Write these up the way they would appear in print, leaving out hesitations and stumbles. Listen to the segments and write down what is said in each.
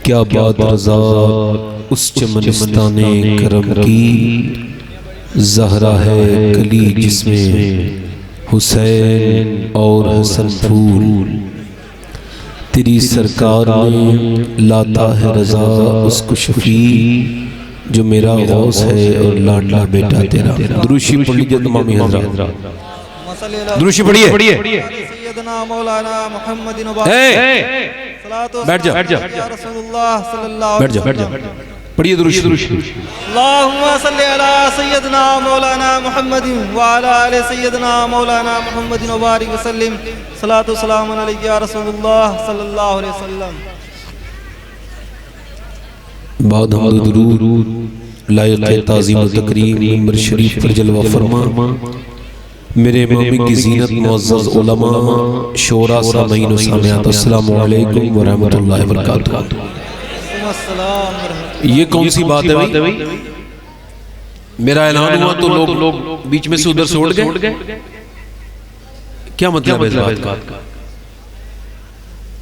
क्या बात रज़ा उस चमनिस्ताने करम की, ज़हरा है कली जिसमें हुसैन और हसन फूल। तेरी सरकार में लाता है रज़ा उसको शफी, जो मेरा गौस है और लाडला बेटा तेरा। दुरूशी पढ़ लीजिए तमामी हज़रात, दुरूशी पढ़िए। बैठ जाओ, बैठ जाओ, बैठ जाओ, बैठ जाओ, पढ़िए दुरूशी। अल्लाहुम्मा सल्ली अला सय्यदना मौलाना मुहम्मदिन व अला आलि सय्यदना मौलाना मुहम्मदिन व बारिक वसल्लिम। सलातु सलाम अलैका या रसूलुल्लाह सल्लल्लाहु अलैहि वसल्लम। बाद हम्द दुरूद लायक़ ताज़ीम व तकरीम मिंबर शरीफ पर जलवा फरमा। मेरे इमामी की ज़ीनत मुअज़्ज़ज़ उलमा शोरा सामीन व सामियात, अस्सलामु अलैकुम व रहमतुल्लाहि व बरकातुहू। ये कौन सी बात है भाई? मेरा ऐलान हुआ तो लोग बीच में से उधर से उड़ गए। क्या मतलब है इस बात का?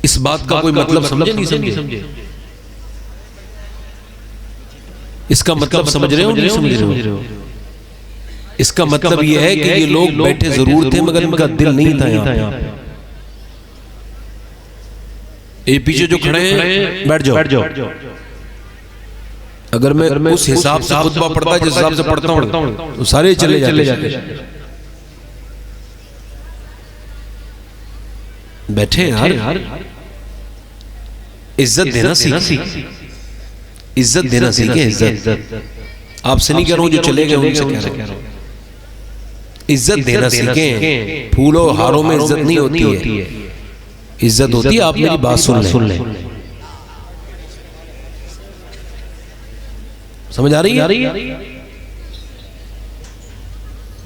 इस बात का कोई मतलब समझे नहीं समझे? इसका मतलब समझ रहे हो नहीं समझ रहे हो? इसका मतलब यह है कि ये लोग बैठे जरूर थे मगर इनका दिल नहीं था यहाँ। ये पीछे जो खड़े हैं बैठ जाओ, बैठ जाओ। अगर मैं उस हिसाब से खुतबा पढ़ता जिस हिसाब से पढ़ता हूँ तो सारे चले जाते। बैठे यार, इज्जत देना सीखें, इज्जत देना सीखें। इज्जत आपसे नहीं कह रहा हूं, जो चले गए उनसे कह रहा हूं। इज्जत देना सीखें। फूलों हारों में इज्जत नहीं होती है, इज्जत होती है। आप मेरी बात सुन लें। समझ आ रही है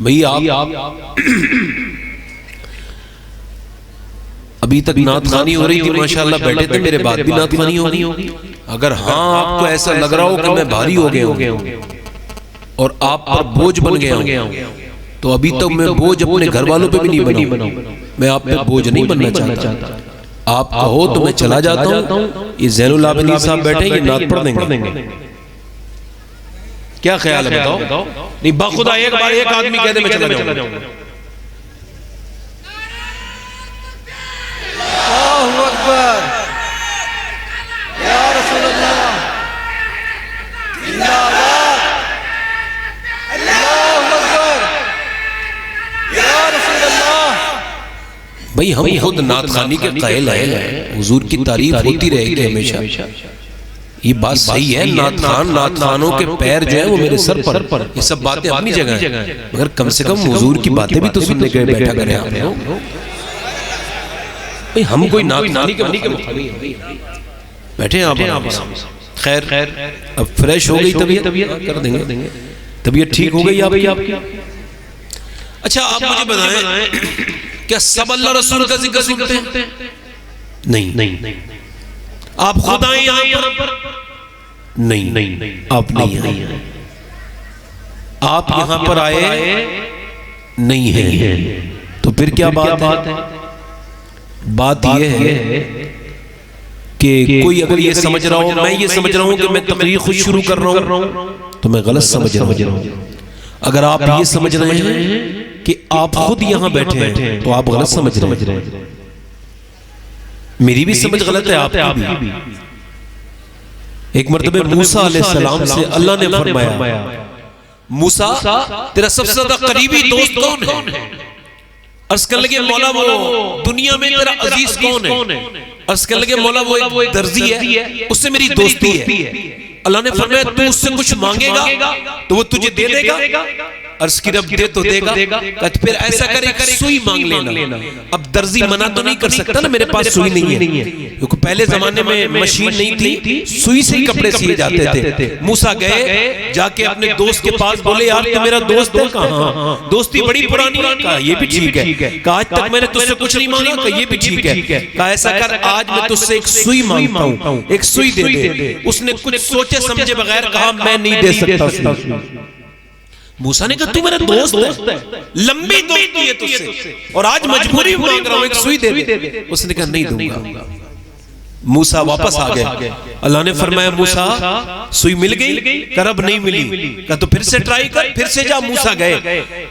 भैया? आप अभी तक नात खानी हो रही थी माशाल्लाह, बैठे थे, मेरे बाद भी नात खानी होगी। अगर हाँ आपको ऐसा लग रहा हो कि मैं भारी हो गया हूं और आप पर बोझ बन गया हूं, तो अभी तक मैं बोझ अपने घर वालों पे भी नहीं बनाऊं। मैं आप पे बोझ नहीं बनना चाहता। आप कहो तो मैं चला जाता हूं। ये ज़ैनुल आबिदीन साहब बैठे, ये नात पढ़ देंगे। क्या ख्याल है बताओ? नहीं बाखुदा एक बार एक आदमी कह दे मैं चला जाऊंगा। अल्लाहु अकबर या रसूलल्लाह, जिंदाबाद। अल्लाहु अकबर या रसूलल्लाह। भाई हम खुद नात खानी के कायल हैं, हुजूर की तारीफ होती रहेगी हमेशा। ये बात सही है, नात खानों के पैर जो है वो मेरे सर पर। ये सब बातें अपनी जगह हैं, मगर कम से कम हुजूर की बातें भी तो सुनने के बैठा करें आप लोग। भाई हम कोई नात खानी के बैठे हैं आप। खैर अब फ्रेश हो गई तबीयत, कर देंगे। तबीयत ठीक हो गई आपकी? अच्छा आप मुझे बताएं, क्या सब अल्लाह रसूल का जिक्र सुनते हैं? नहीं। आप खुद आए यहाँ पर? नहीं, आप नहीं आए। आप यहाँ पर आए नहीं है, तो फिर क्या बात है? बात यह है कि कोई अगर ये समझ रहा हो, मैं ये समझ रहा हूँ कि मैं तकरीर खुद शुरू कर रहा हूँ, तो मैं गलत समझ रहा हूँ। अगर आप ये समझ रहे हैं कि आप खुद यहाँ बैठे हैं, तो आप गलत समझ रहे हैं। मेरी भी समझ गलत है, आपकी भी। एक मर्तबे मूसा अलैहिस्सलाम से अल्लाह ने फरमाया, मूसा तेरा सबसे ज्यादा करीबी दोस्त कौन है? अर्ज़ करने लगे मौला वो दुनिया में तेरा अजीज कौन है? अर्ज़ करने लगे मौला वो एक दर्जी है, उससे मेरी दोस्ती है। अल्लाह ने फरमाया तू उससे कुछ मांगेगा तो वो तुझे दे देगा। अर्ज़ की रब दे तो देगा। फिर ऐसा कर एक सुई मांग लेना। अब दर्जी मना तो नहीं कर सकता ना, मेरे पास सुई नहीं है, क्योंकि पहले जमाने में मशीन नहीं थी, सुई से ही कपड़े सिए जाते थे। मूसा गए, जाके अपने दोस्त के पास बोले यार तू मेरा दोस्त है? कहा दोस्ती बड़ी पुरानी है। कहा ये भी ठीक है। कहा आज तक मैंने तुझसे कुछ नहीं मांगा। कहा ये भी ठीक है। कहा ऐसा कर आज मैं तुझसे एक सुई मांगता हूँ, एक सुई दे दे। उसने कुछ सोचे समझे बगैर कहा मैं नहीं दे सकता। मूसा ने कहा तू मेरा दोस्त है, लंबी दोस्ती है तुझसे, और आज मजबूरी मांग रहा हूं एक सुई दे दे। उसने कहा नहीं दूंगा। मूसा वापस आ गए। अल्लाह ने फरमाया मूसा सुई मिल गई? कर अब नहीं मिली। कहा तो फिर से ट्राई कर, फिर से जा। मूसा गए,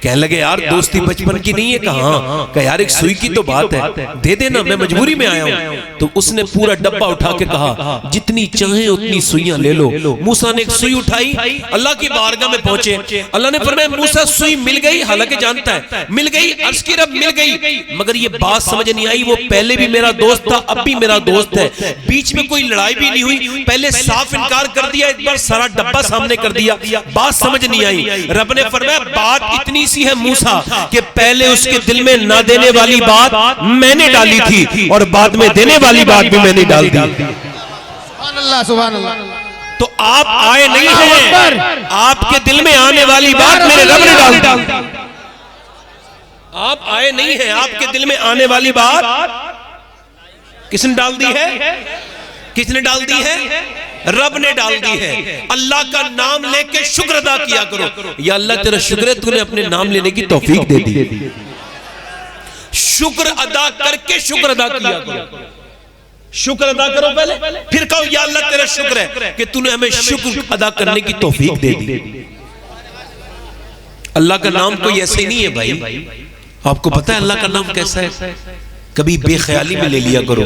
कहने लगे यार दोस्ती बचपन की नहीं है। कहा यार एक सुई की तो बात है, दे देना, मैं मजबूरी में आया हूं। तो उसने पूरा डब्बा उठा के कहा जितनी चाहे उतनी सुइयां ले लो। मूसा ने एक सुई उठाई, अल्लाह की बारगाह में पहुंचे। अल्लाह ने फरमाया मूसा सुई मिल गई? हालांकि जानता है मिल गई, अर्ज की रब मिल गई, मगर ये बात समझ नहीं आई, वो पहले भी मेरा दोस्त था, अब भी मेरा दोस्त है, बीच में कोई लड़ाई भी नहीं हुई, पहले साफ इनकार कर दिया, एक बार सारा डब्बा सामने कर दिया, बात समझ नहीं आई। रब ने फरमाया बात इतनी सी है मूसा कि पहले उसके दिल में ना देने वाली बात मैंने डाली थी और बाद में देने वाली बात भी मैंने डाल दी। सुभान अल्लाह, सुभान अल्लाह। तो आप आए नहीं हैं, आपके दिल में आने वाली बात मेरे रब ने डाल दी। आप आए नहीं हैं, आपके दिल में आने वाली बात किसने डाल दी है? किसने डाल दी है? रब ने डाल दी है। अल्लाह का नाम लेके शुक्र अदा किया करो। या अल्लाह तेरा शुक्र है तूने अपने नाम लेने की तौफीक दे दी। शुक्र अदा करके शुक्र अदा किया करो। शुक्र अदा करो पहले, फिर कहो या अल्लाह तेरा शुक्र है कि तूने हमें शुक्र अदा करने की तौफीक दे दी। अल्लाह का नाम कोई ऐसे ही नहीं है भाई। आपको पता है अल्लाह का नाम कैसा है? कभी बेख्याली में ले लिया करो।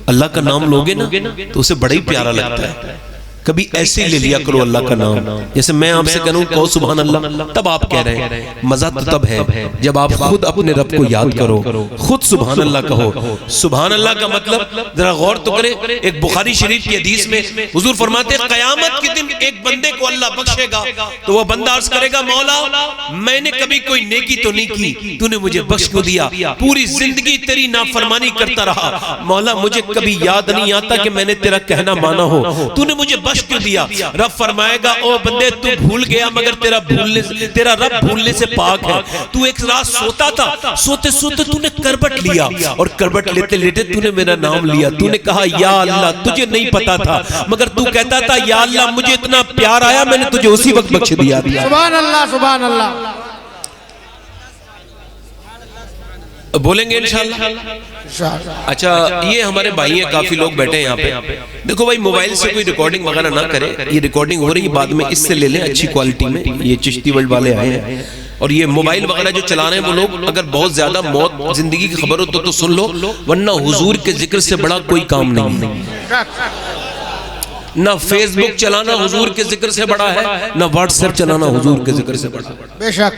अल्लाह का नाम लोगे ना तो उसे बड़ा ही प्यारा लगता है। कभी ऐसे ही ले लिया करो अल्लाह का नाम। जैसे मैं आपसे कहूं कहो सुभान अल्लाह, तब आप कह रहे हैं। मजा तो तब है जब आप खुद अपने रब को याद करो, खुद सुभान अल्लाह कहो। सुभान अल्लाह का मतलब जरा गौर तो करें। एक बुखारी शरीफ की हदीस में हुजूर फरमाते हैं कयामत के दिन एक बंदे को अल्लाह बख्शेगा तो वह बंदा अर्ज करेगा मौला मैंने कभी कोई नेकी तो नहीं की, तूने मुझे बख्श क्यों दिया? पूरी जिंदगी तेरी नाफरमानी करता रहा मौला, मुझे कभी याद नहीं आता कि मैंने तेरा कहना माना हो, तूने मुझे बख्श क्यों दिया? रब फरमाएगा ओ बंदे तू भूल गया मगर तेरा रब भूलने से पाक है। तू एक रात सोता था, सोते सोते तूने करवट लिया और करवट लेते लेते तूने मेरा नाम लिया। तूने कहा या अल्लाह, तुझे नहीं पता था मगर तू कहता था या अल्लाह मुझे इतना प्यार आया मैंने तुझे उसी वक्त बख्श दिया। सुभान अल्लाह, सुभान अल्लाह। बोलेंगे इंशाअल्लाह। अच्छा ये हमारे भाई हैं, काफी लोग बैठे हैं यहाँ पे। देखो भाई मोबाइल से कोई रिकॉर्डिंग वगैरह ना करे, ये रिकॉर्डिंग हो रही है बाद में इससे ले लें अच्छी क्वालिटी में। ये चिश्ती वर्ल्ड वाले आए हैं और ये मोबाइल वगैरह जो चला रहे हैं वो लोग अगर बहुत ज्यादा मौत जिंदगी की खबर हो तो सुन लो, वरना हुजूर के जिक्र से बड़ा कोई काम नहीं। ना फेसबुक चलाना हुजूर के जिक्र से बड़ा है, ना व्हाट्सएप चलाना हुजूर के जिक्र से बड़ा है। बेशक।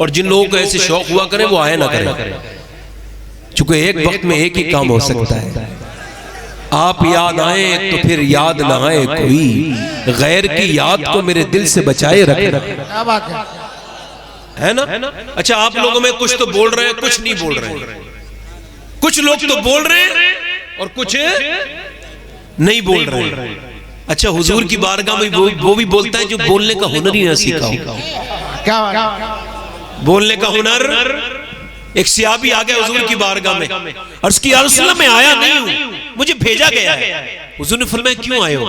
और जिन लोगों को ऐसे शौक हुआ करे वो आए ना करें, चूंकि एक वक्त में एक ही काम हो सकता है। आप याद आए तो फिर याद ना आए कोई, गैर की याद को मेरे दिल से बचाए रखे। क्या बात है ना? अच्छा आप लोगों में कुछ तो बोल रहे हैं, कुछ नहीं बोल रहे हैं। कुछ लोग तो बोल रहे हैं और कुछ नहीं बोल रहे हैं। अच्छा हुजूर की बारगाह में वो भी बोलता है जो बोलने का हुनर ही ना सीखा हो। क्या बोलने का हुनर। एक सियाबी आ गया हुजूर की बारगाह में, अर्ज़ की या रसूलल्लाह मैं आया नहीं हूं, मुझे भेजा गया है। हुजूर ने फरमाया क्यों आए हो?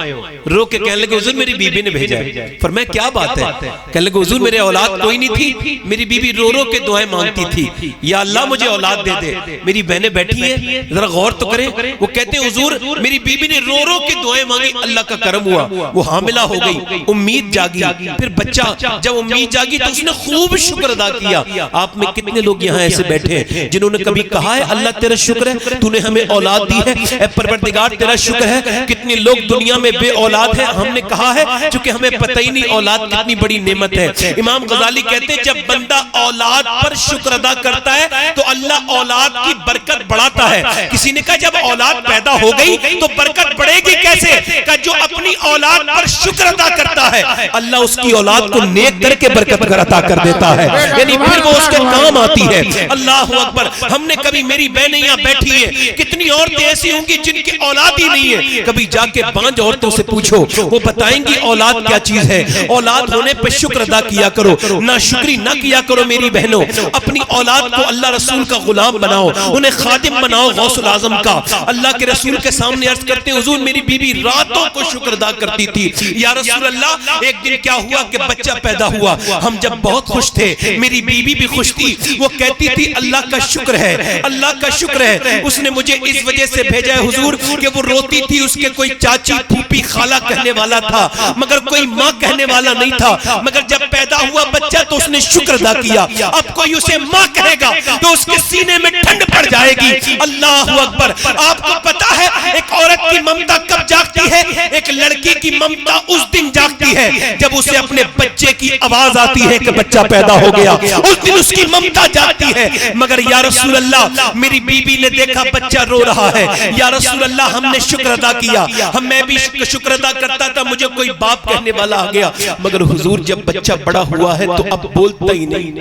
रो के कहने लगे हुजूर मेरी बीबी ने भेजा है। फरमाया क्या बात है? कहने लगे हुजूर मेरे औलाद कोई नहीं थी, मेरी बीबी रो रो के दुआएं मांगती थी या अल्लाह मुझे औलाद दे दे। मेरी बहनें बैठी हैं, जरा गौर तो करें। वो कहते हैं हुजूर मेरी बीबी ने रो रो के दुआएं मांगी, अल्लाह का करम हुआ, वो हामिला हो गई, उम्मीद जागी, फिर बच्चा, जब उम्मीद जागी तो उसने खूब शुक्र अदा किया। आप में कितने लोग यहाँ ऐसे बैठे हैं जिन्होंने कभी कहा है अल्लाह तेरा शुक्र है तूने हमें औलाद दी है, ऐ परवरदिगार तेरा शुक्र है। कितने लोग दुनिया में बे औलाद है, हमने कहा है क्योंकि हमें पता ही नहीं औलाद कितनी बड़ी नेमत है। इमाम गजाली कहते हैं जब बंदा औलाद पर शुक्र अदा करता है तो अल्लाह औलाद की बरकत बढ़ाता है। किसी ने कहा जब औलाद पैदा हो गई तो बरकत बढ़ेगी कैसे? कहा जो अपनी औलाद पर शुक्र अदा करता है अल्लाह उसकी औलाद को नेक करके बरकत अता कर देता है, यानी फिर वो उसके काम आती है। अल्लाह अकबर। हमने कभी, मेरी बहनें यहाँ बैठी है, कितनी औरतें ऐसी होंगी जिनकी औलाद ही नहीं है, कभी जाके बांझ औरतों से पूछो वो बताएंगी औलाद क्या चीज है। औलाद होने पे शुक्र अदा किया करो, ना शुक्री ना किया करो। मेरी बहनों अपनी औलाद को अल्लाह रसूल का गुलाम बनाओ, उन्हें खादिम बनाओ गौसुल आजम का। अल्लाह के रसूल के सामने अर्ज करते हुजूर मेरी बीबी रातों को शुक्र अदा करती थी। या रसूल अल्लाह एक दिन क्या हुआ कि बच्चा पैदा हुआ, हम जब बहुत खुश थे, मेरी बीबी भी खुश थी, वो कहती थी अल्लाह का शुक्र है, अल्लाह का शुक्र है, उसने मुझे इस वजह से भेजा है हुजूर कि वो रोती थी, उसके कोई चाची फूफी खाला कहने वाला था मगर कोई माँ कहने वाला नहीं था, मगर जब पैदा हुआ बच्चा तो उसने शुक्र अदा किया। अब कोई उसे माँ कहेगा तो उसके सीने में ठंड पड़ जाएगी। अल्लाह अकबर। आपको पता है एक औरत की ममता कब जागती है? एक लड़की की ममता उस दिन जागती है जब उसे अपने बच्चे की आवाज आती है कि बच्चा पैदा हो गया, उस दिन उसकी ममता जागती है। मगर या रसूल अल्लाह, मेरी बीबी ने देखा बच्चा रो रहा है, या रसूल अल्लाह हमने शुक्र अदा किया, मैं भी शुक्र अदा करता था, मुझे कोई बाप कहने वाला आ गया। मगर हुजूर जब बच्चा बड़ा हुआ है तो अब बोलता ही नहीं,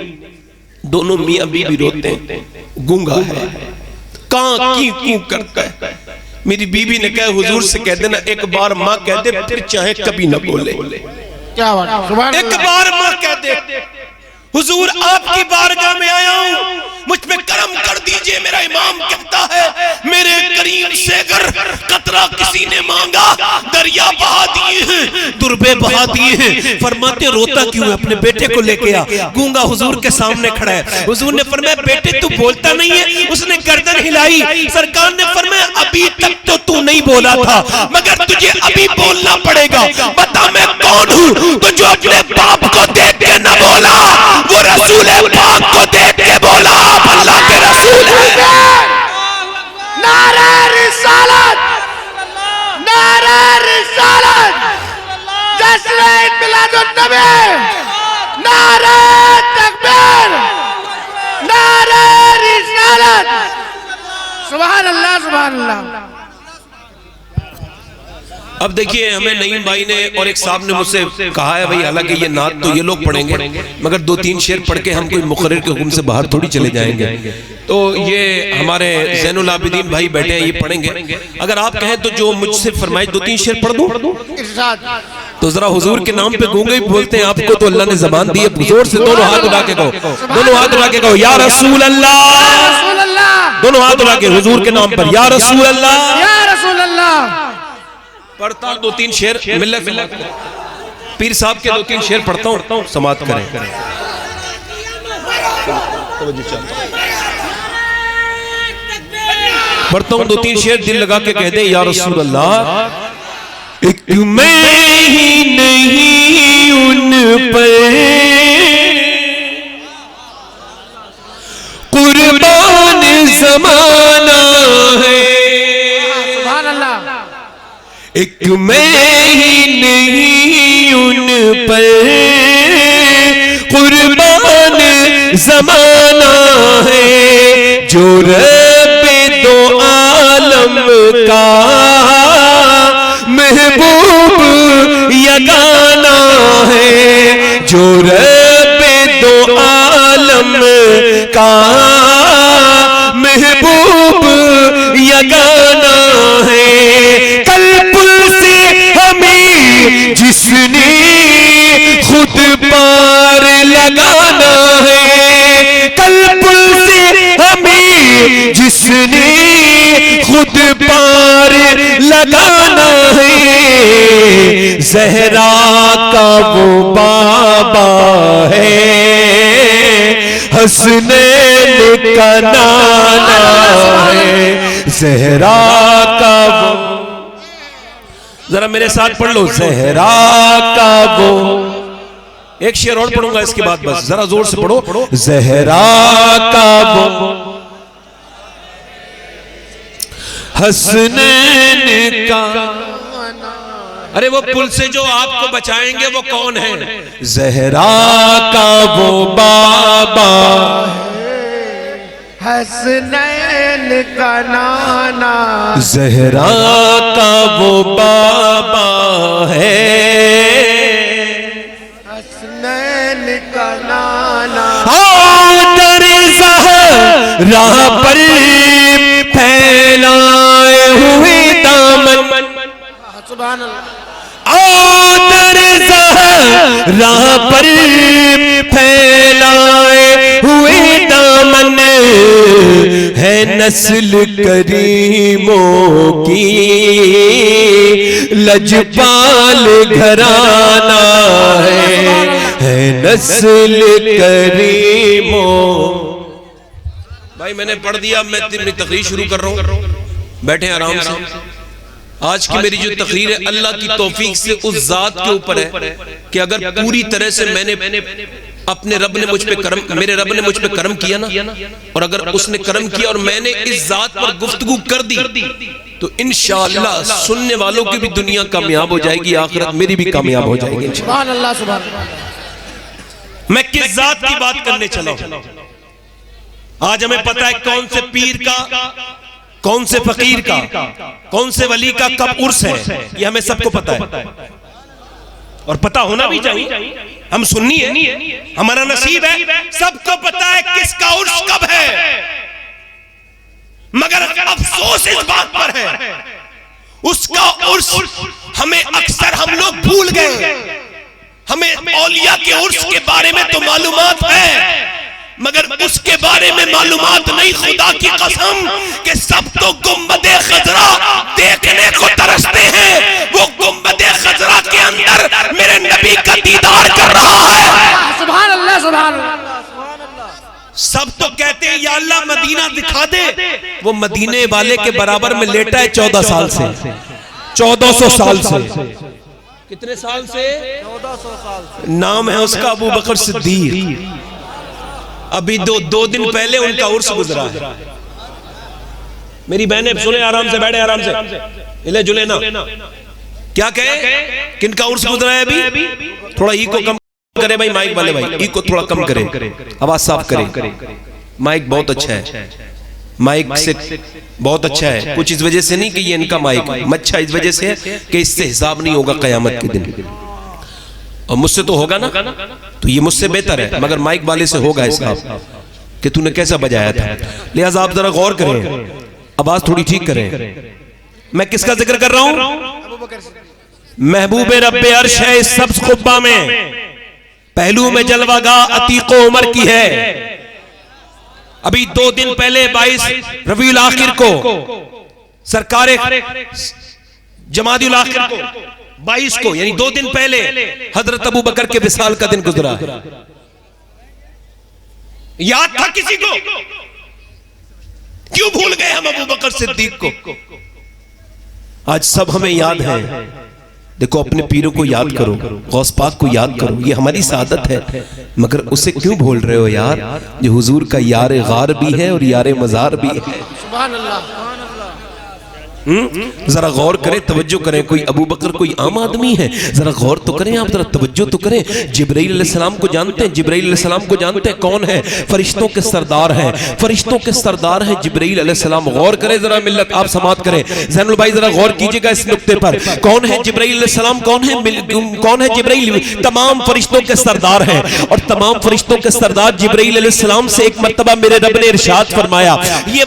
दोनों मियां बीबी रोते हैं, गूंगा है, कां की करता है। मेरी बीबी ने कहा हुजूर से कह देना एक बार माँ कह दे, फिर चाहे कभी न बोले। क्या बात, सुभान एक बार माँ कह दे, हुजूर आपकी बारगाह में आया हूँ, मुझ पे करम कर दीजिए। मेरा इमाम कहता है मेरे करीम से अगर कतरा किसी ने मांगा, दरिया बहा दिए हैं, दुर्बे बहा दिए हैं। फरमाते रोता क्यों है? अपने बेटे को लेके आ। गूंगा हुजूर के सामने खड़ा है। हुजूर ने फरमाया बेटे तू बोलता नहीं है? उसने गर्दन हिलाई। सरकार ने फरमाया अभी तक तो तू नहीं बोला था, मगर तुझे अभी बोलना पड़ेगा। बता मैं कौन हूँ? तो जो अपने बाप को देख के न बोला वो रसूल पाक को देख के बोला आप अल्लाह के रसूल हैं। नारे रिसालत, नारे रिसालत, जश्न मिलादुन नबी, नारे तकबीर, नारे रिसालत। सुभान अल्लाह, सुभान अल्लाह। अब देखिए हमें नईम भाई ने और एक साहब ने मुझसे कहा है भाई, हालांकि ये नात तो ये लोग पढ़ेंगे मगर 2-3 शेर पढ़ के हम कोई मुकर्रिर के हुक्म से बाहर थोड़ी चले जाएंगे। तो ये हमारे ज़ैनुल आबिदीन भाई बैठे हैं, ये पढ़ेंगे। अगर आप कहें तो जो मुझसे फरमाइश 2-3 शेर पढ़ दूं तो जरा हुजूर के नाम पे गूंगे भी बोलते हैं आपको तो अल्लाह ने जबान दी है। जोर से दोनों हाथ उठा के कहो, दोनों हाथ उठा के कहो या रसूल अल्लाह, दोनों हाथ उठा के हुजूर के नाम पर या रसूल अल्लाह, या रसूल अल्लाह। पढ़ता 2-3 शेर मिल्लत पीर साहब के 2-3 शेर पढ़ता हूँ, समात करें। पढ़ता हूँ 2-3 शेर, दिल लगा के कह दे या रसूल अल्लाह। एक मैं ही नहीं उन पर कुर्बान ज़माना है, एक मैं ही नहीं उन पर कुर्बान ज़माना है, जो रब दो आलम का महबूब यगाना है, जो रब दो आलम का महबूब यगाना है। कल जिसने खुद पार लगाना है, कल पुल से हमें जिसने खुद पार लगाना है, ज़हरा का वो बाबा है, हसनैन का नाना है, ज़हरा का वो। जरा मेरे साथ पढ़ लो, ज़हरा का वो। एक शेर और पढ़ूंगा इसके बाद, बस जरा जोर से पढ़ो। ज़हरा का वो हसनैन का, अरे वो पुल से जो आपको बचाएंगे वो कौन है? ज़हरा का वो बाबा, हसनैन का नाना, ज़हरा का वो बाबा है, हसनैन का नाना। दर ज़हरा पर फैलाए हुए दामन, सुभान अल्लाह। दर ज़हरा पर फैलाए हुए दामन है, नस्ल करीमों की लजपाल घराना है नस्ल करीमों। भाई मैंने पढ़ दिया, मैं अपनी तकरीर शुरू कर रहा हूँ। बैठे आराम से। आज की मेरी जो तकरीर है अल्लाह की तौफीक से उस जात के ऊपर है कि अगर पूरी तरह से मैंने अपने रब ने मुझ पे करम, मेरे रब ने मुझ पे करम किया ना, और अगर उसने करम किया और मैंने इस जात पर गुफ्तगू कर दी तो इंशाअल्लाह सुनने वालों की भी दुनिया कामयाब हो जाएगी, आखिरत मेरी भी कामयाब हो जाएगी। सुभान अल्लाह, सुभान अल्लाह। मैं किस जात की बात करने चला हूं? आज हमें पता है कौन से पीर का, कौन से फकीर का, कौन से वली का कब उर्स है, ये हमें सबको पता है और पता होना भी चाहिए। हम सुन्नी है, हमारा नसीब है, सबको पता है किसका उर्स कब है, मगर अफसोस इस बात पर है उसका उर्स हमें अक्सर हम लोग भूल गए। हमें औलिया के उर्स के बारे में तो मालूमात है मगर उसके बारे में मालूमात नहीं। खुदा की कसम कि सब तो गुंबदे खजरा देखने को तरसते हैं, वो गुंबदे खजरा के अंदर मेरे नबी का दीदार कर रहा है। सुभान अल्लाह, सुभान अल्लाह। सब तो कहते हैं या अल्लाह मदीना दिखा दे, वो मदीने वाले के बराबर में लेटा है 14 साल से, 1400 साल से। कितने साल से? 1400 साल से। नाम है उसका अबू बकर सिद्दीक। अभी दो दिन पहले उनका उर्स गुजरा है। मेरी बहनें सुने, आराम से बैठे, आराम से हिले जुले ना। क्या कहे? किनका उर्स गुजरा है अभी? थोड़ा ई को कम करे भाई, माइक वाले भाई ई को थोड़ा कम करें, आवाज साफ करें। माइक बहुत अच्छा है, माइक से बहुत अच्छा है। कुछ इस वजह से नहीं कि ये इनका माइक अच्छा, इस वजह से है कि इससे हिसाब नहीं होगा कयामत के दिन, और मुझसे तो होगा ना, तो ये मुझसे बेहतर है, मगर माइक वाले से होगा हिसाब कि तूने कैसा बजाया था। लिहाजा आप जरा गौर करें, आवाज थोड़ी ठीक करें। मैं किसका जिक्र कर रहा हूं? महबूब रब्बे अर्श है इस सब्ज़ खुब्बा में, पहलू में जलवागा अतीको उमर की है। अभी 2 दिन पहले 22 रबीउल आखिर को सरकार जमादिउल आखिर को 22 को, यानी 2 दिन पहले हजरत अबू बकर के विसाल का दिन गुजरा है। याद था किसी को? क्यों भूल गए हम अबू बकर सिद्दीक को? आज सब हमें याद है। देखो अपने पीरों को याद करो, गौस पाक को याद करो, ये हमारी सादत है, मगर उसे क्यों भूल रहे हो यार, जो हुजूर का यार गार भी है और यार मजार भी है। सुभान अल्लाह। जरा गौर करें, तवज्जो करें। कोई अबू बकर कोई आम आदमी है? जरा गौर तो करें आप, जरा तवज्जो तो करें। जिब्राइल अलैहिस्सलाम को जानते हैं? जिब्राइल अलैहिस्सलाम को जानते हैं? कौन है? फरिश्तों के सरदार हैं, फरिश्तों के सरदार हैं जिब्राइल अलैहिस्सलाम। गौर करें जरा मिल्लत, आप समात करें। ज़ैनुल भाई जरा गौर कीजिएगा इस नुक्ते पर। कौन है जिब्राइल अलैहिस्सलाम? कौन है जिब्राइल? तमाम फरिश्तों के सरदार हैं, और तमाम फरिश्तों के सरदार जिब्राइल अलैहिस्सलाम से एक मर्तबा मेरे रब ने इरशाद फरमाया, ये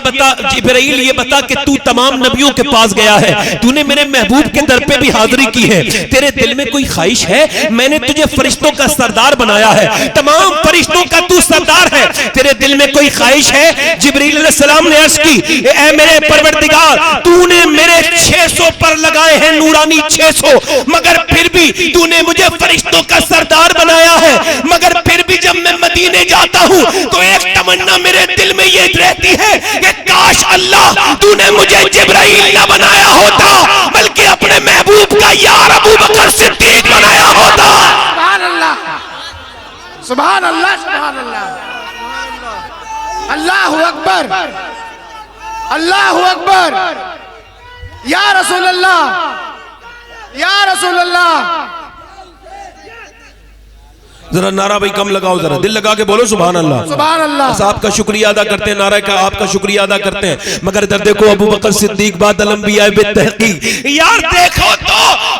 बता जिब्राइल, ये बता कि तू तमाम नबियों के पास गया है, तूने मेरे महबूब के दर पे भी हाजिरी की है, तेरे दिल में कोई ख्वाहिश है? मैंने तुझे फरिश्तों का सरदार बनाया है, तमाम फरिश्तों का तू सरदार है, तेरे दिल में कोई ख्वाहिश है? जिब्रील अलैहिस्सलाम ने अर्ज की, ऐ मेरे परवरदिगार, तूने मेरे 600 पर लगाए हैं नूरानी 600, मगर फिर भी तूने मुझे फरिश्तों का सरदार बनाया है, मगर फिर भी जब मैं मदीने जाता हूं तो एक तमन्ना मेरे दिल में ये रहती है कि काश अल्लाह तूने मुझे जिब्राइल ना बनाया होता, बल्कि अपने महबूब का यार अबू बकर सिद्दीक बनाया होता। सुभान अल्लाह, सुभान अल्लाह, सुभान अल्लाह। अल्लाहु अकबर, अल्लाहु अकबर। या रसूल अल्लाह, या रसूल अल्लाह। जरा नारा भाई कम लगाओ, जरा दिल लगा के बोलो सुभान अल्लाह, सुभान अल्लाह। बस आपका शुक्रिया अदा करते हैं, नारा का आपका शुक्रिया अदा करते हैं। मगर इधर देखो अबू बकर सिद्दीक बादल अंबिया बितहकीक, यार देखो तो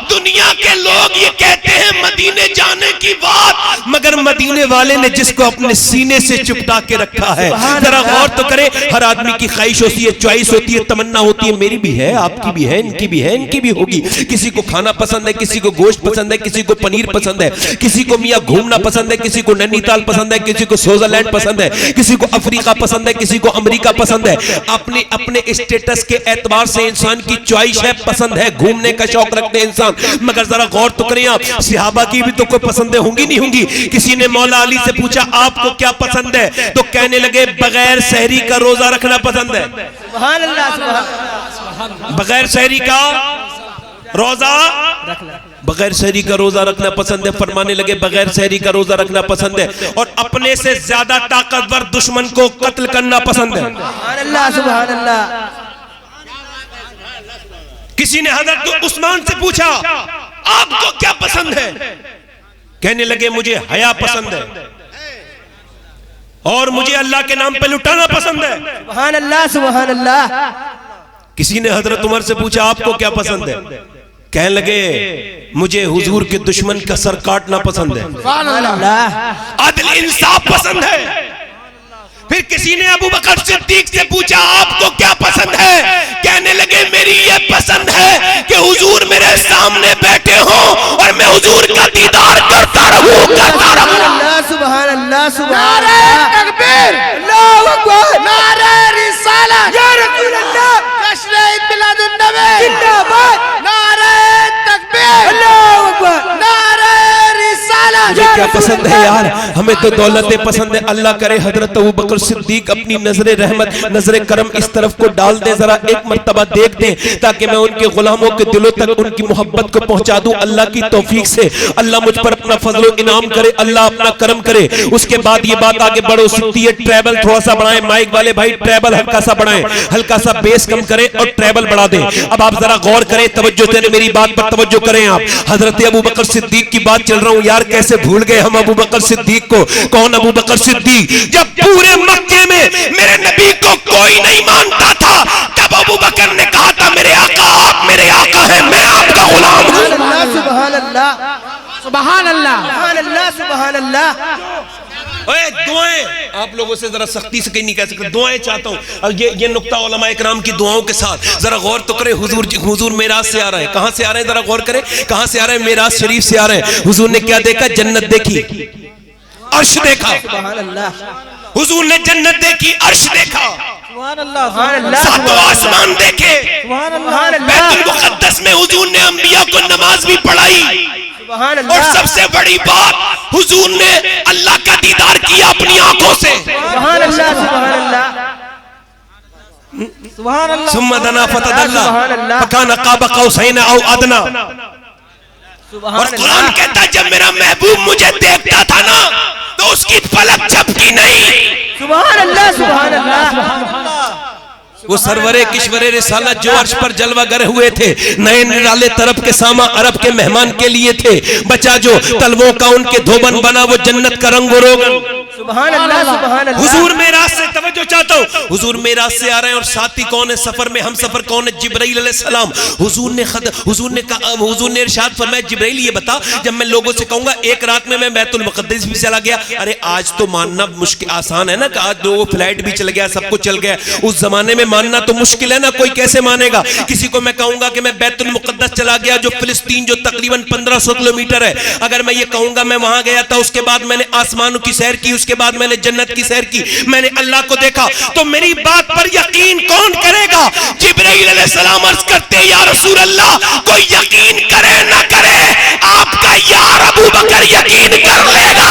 दुनिया के लोग ये कहते हैं मदीने जाने की बात, मगर मदीने वाले ने जिसको अपने सीने से चिपटा के रखा है, जरा गौर तो करें। हर आदमी की ख्वाहिश होती है, चॉइस होती है, तमन्ना होती है, मेरी भी है, आपकी भी है, इनकी भी है, इनकी भी होगी। किसी को खाना पसंद है, किसी को गोश्त पसंद है, किसी को पनीर पसंद है, किसी को मियां घूमना पसंद है, किसी को नैनीताल पसंद है, किसी को स्विट्जरलैंड पसंद है, किसी को अफ्रीका पसंद है, किसी को अमेरिका पसंद है। अपने अपने स्टेटस के एतबार से इंसान की चॉइस है, पसंद है, घूमने का शौक रखते हैं इंसान। मगर जरा गौर तो करें आप, सहाबा की भी तो कोई पसंदें होंगी नहीं होंगी? की। किसी ने मौला अली से पूछा आपको क्या पसंद है, तो कहने लगे बगैर सहरी का रोजा रखना पसंद है। सुभान अल्लाह, सुभान अल्लाह। बगैर सहरी का रोजा, बगैर सहरी का रोजा रखना पसंद है। फरमाने लगे बगैर सहरी का रोजा रखना पसंद है और अपने से ज्यादा ताकतवर दुश्मन को कत्ल करना पसंद है। सुभान अल्लाह, सुभान अल्लाह। किसी ने हजरत उस्मान से पूछा आपको क्या पसंद है, कहने लगे मुझे हया पसंद है और मुझे अल्लाह के नाम पे लुटाना पसंद है। सुभान अल्लाह, सुभान अल्लाह। किसी ने हजरत उमर से पूछा आपको क्या पसंद है, कहने लगे मुझे हुजूर के दुश्मन का सर काटना पसंद है। सुभान अल्लाह। अदल इंसाफ पसंद है। फिर किसी ने अबू बकर सिद्दीक से पूछा आपको क्या पसंद है, कहने लगे मेरी ये पसंद है कि हुजूर मेरे सामने बैठे हो और मैं हुजूर का दीदार करता रहूं, करता रहूं। सुभान अल्लाह, सुभान नारे अल्लाह। तकबीर, अल्लाहू अकबर, नारे रिसालत, या रसूल अल्लाह, जश्न मिलादुन नबी, जिंदाबाद। नारे तकबीर, अल्लाहू अकबर, नारे रिसालत। मुझे क्या पसंद है यार, हमें तो दौलतें पसंद है। अल्लाह करे हजरत अबू बकर सिद्दीक अपनी नजरे रहमत, नजरे करम इस तरफ को डाल दे, जरा एक मर्तबा देख दें ताकि मैं उनके गुलामों के दिलों तक उनकी मोहब्बत को पहुंचा दूं। अल्लाह की तौफीक से अल्लाह मुझ पर अपना फजलो इनाम करे, अल्लाह अपना करम करे। उसके बाद ये बात आगे बढ़ सकती है। ट्रैवल थोड़ा सा बढ़ाएं, माइक वाले भाई ट्रैवल हल्का सा बढ़ाएं, हल्का सा बेस कम करें और ट्रैवल बढ़ा दें। अब आप जरा गौर करें, तवज्जो से मेरी बात पर तवज्जो करें। आप हजरत अबू बकर सिद्दीक की बात चल रहा हूं यार, कैसे भूल गए हम अबू बकर सिद्दीक को। कौन अबू बकर सिद्दीक? जब पूरे मक्के में मेरे नबी को कोई नहीं मानता था, तब अबू बकर ने कहा था मेरे आका, आप मेरे आका हैं, मैं आपका गुलाम हूं। सुभान अल्लाह, सुभान अल्लाह, सुभान अल्लाह, सुभान अल्लाह। ओए दुआएं आप लोगों से जरा सख्ती से कहीं नहीं कह सकते, दुआएं चाहता हूं। अब ये नुक्ता उलमा इकराम की दुआओं के साथ जरा गौर तो करें। हुजूर मेराज से आ रहे हैं, कहां से आ रहे हैं जरा गौर करें, कहां से आ रहे हैं? मेराज शरीफ से आ रहे हैं। हुजूर ने क्या देखा? जन्नत देखी, अर्श देखा। सुभान अल्लाह, हुजूर ने जन्नत देखी, अर्श देखा, सुभान अल्लाह, सुभान अल्लाह, सातों आसमान देखे। सुभान अल्लाह, बैतुल मुक़द्दस में हुजूर ने अंबिया को नमाज भी पढ़ाई सुभान और अल्लाह, सबसे बड़ी बात हुजूर ने अल्लाह का दीदार किया अपनी आंखों से। सुभान अल्लाह, सुभान अल्लाह, सुभान अल्लाह। सुम्मा दना फतदल्ला सुभान अल्लाह, फकान क़ाब क़ौसैन औ अदना। सुभान और कुरान कहता है जब मेरा महबूब मुझे देखता था ना तो उसकी पलक झपकी नहीं। सुभान अल्लाह, सुभान अल्लाह। वो सरवरे किश्वरे रिसालत जो अर्श पर जलवागर हुए थे, नए निराले तरफ के सामा अरब के मेहमान के लिए थे। बचा जो तलवों का उनके धोबन बना वो जन्नत का रंग रोगन। सुभान अल्लाह, सुभान अल्लाह। हुजूर मेराज से तवज्जो चाहता हूं। हुजूर मेराज से आ रहे हैं और साथी कौन है सफर में? हम सफर कौन है? जिब्राइल अलैहिस्सलाम। हुजूर ने इरशाद फरमाया जिब्राइल ये बता, जब मैं लोगों से कहूंगा एक रात में मैं बैतुल मुक़द्दस भी चला गया, अरे आज तो मानना मुश्किल आसान है ना कि आज लोगों फ्लाइट भी चल गया, सब कुछ चल गया। उस जमाने में मानना तो मुश्किल है ना, कोई कैसे मानेगा? किसी को मैं कहूंगा कि मैं बैतुल मुक़द्दस चला गया जो फिलिस्तीन जो तकरीबन 1500 किलोमीटर है, अगर मैं ये कहूंगा मैं वहां गया था, उसके बाद मैंने आसमानों की सैर की, उसके बाद मैंने जन्नत की सैर की, मैंने अल्लाह को देखा, तो मेरी बात पर यकीन कौन करेगा? जिब्राइल अलैहिस्सलाम अर्ज करते या रसूल अल्लाह, कोई यकीन करे ना करे, आपका यार अबू बकर यकीन कर लेगा।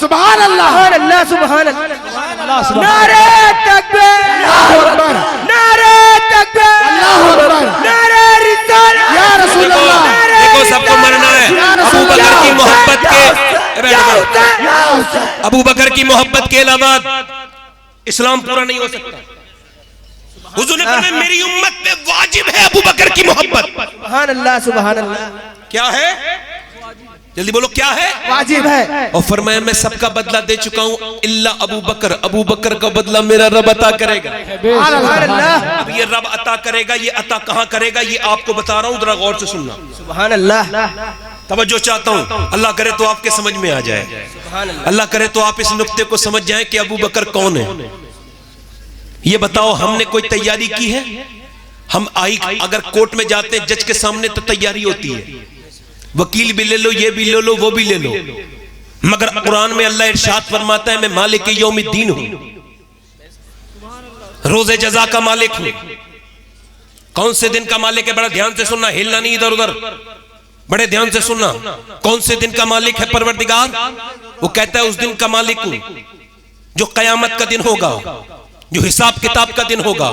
सुभान अल्लाह, सुभान अल्लाह, सुभान अल्लाह। नारे तकबीर, अल्लाहु अकबर, नारे तकबीर, अल्लाहु अकबर, नारे रिसालत, या रसूल अल्लाह। देखो सबको मरना है। अबू बकर की मोहब्बत के अबू बकर की मोहब्बत के अलावा इस्लाम पूरा नहीं हो सकता। हुजूर ने फरमाया मेरी उम्मत पे वाजिब है अबू बकर की मोहब्बत। सुभान अल्लाह, सुभान अल्लाह। क्या है? जल्दी बोलो क्या है? वाजिब है। और फरमाया मैं सबका बदला दे चुका हूं इल्ला अबू बकर, अबू बकर का बदला मेरा रब अता करेगा। सुभान अल्लाह, अब ये रब अता करेगा, ये अता कहां करेगा ये आपको बता रहा हूं, जरा गौर से सुनना। सुभान अल्लाह, तवज्जो चाहता हूं, अल्लाह करे तो आपके समझ में आ जाए, अल्लाह करे तो आप इस नुक्ते को समझ जाएं कि अबू बकर कौन है। ये बताओ हमने कोई तैयारी की है? हम अगर कोर्ट में जाते हैं जज के सामने तो तैयारी होती है, वकील भी ले लो, ये भी ले लो, वो भी ले लो, मगर कुरान में अल्लाह इरशाद फरमाता है मैं मालिक यौमिद्दीन हूं, रोजे जजा का मालिक हूं। कौन से दिन का मालिक है? बड़ा ध्यान से सुनना, हिलना नहीं इधर उधर, बड़े ध्यान से सुनना, कौन से दिन का मालिक है परवरदिगार? वो कहता है उस दिन का मालिक हूं जो कयामत का दिन होगा, जो हिसाब किताब का दिन होगा।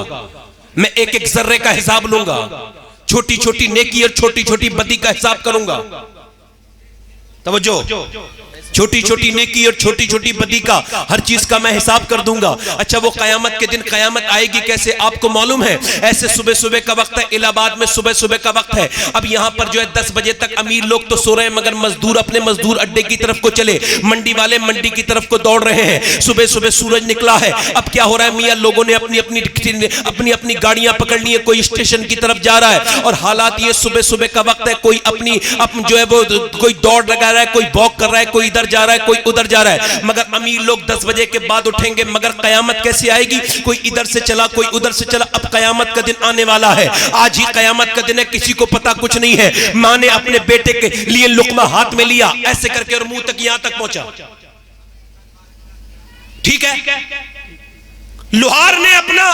मैं एक एक जर्रे का हिसाब लूंगा, छोटी छोटी नेकी और छोटी छोटी बदी का हिसाब करूंगा। तवज्जो, छोटी छोटी नेकी और छोटी छोटी बदी का, हर चीज का मैं हिसाब कर दूंगा। अच्छा, वो कयामत के दिन कयामत आएगी कैसे? आपको मालूम है, ऐसे सुबह सुबह का वक्त है, इलाहाबाद में सुबह सुबह का वक्त है। अब यहां पर जो है 10 बजे तक अमीर लोग तो सो रहे हैं, मगर मजदूर अपने मजदूर अड्डे की तरफ को चले, मंडी वाले मंडी की तरफ को दौड़ रहे हैं। सुबह सुबह सूरज निकला है। अब क्या हो रहा है मियां, लोगों ने अपनी अपनी गाड़ियां पकड़ ली है, कोई स्टेशन की तरफ जा रहा है। और हालात ये सुबह सुबह का वक्त है, कोई अपनी जो है वो कोई दौड़ लगा रहा है, कोई वॉक कर रहा है, कोई इधर जा रहा है, कोई उधर जा रहा है। मगर अमीर लोग 10 बजे के बाद उठेंगे। मगर कयामत कैसे आएगी? कोई इधर से चला, कोई उधर से चला। अब कयामत का दिन आने वाला है, आज ही कयामत का दिन है, किसी को पता कुछ नहीं है। मां ने अपने बेटे के लिए लुकमा हाथ में लिया, ऐसे करके और मुंह तक यहां तक पहुंचा। ठीक है, लोहार ने अपना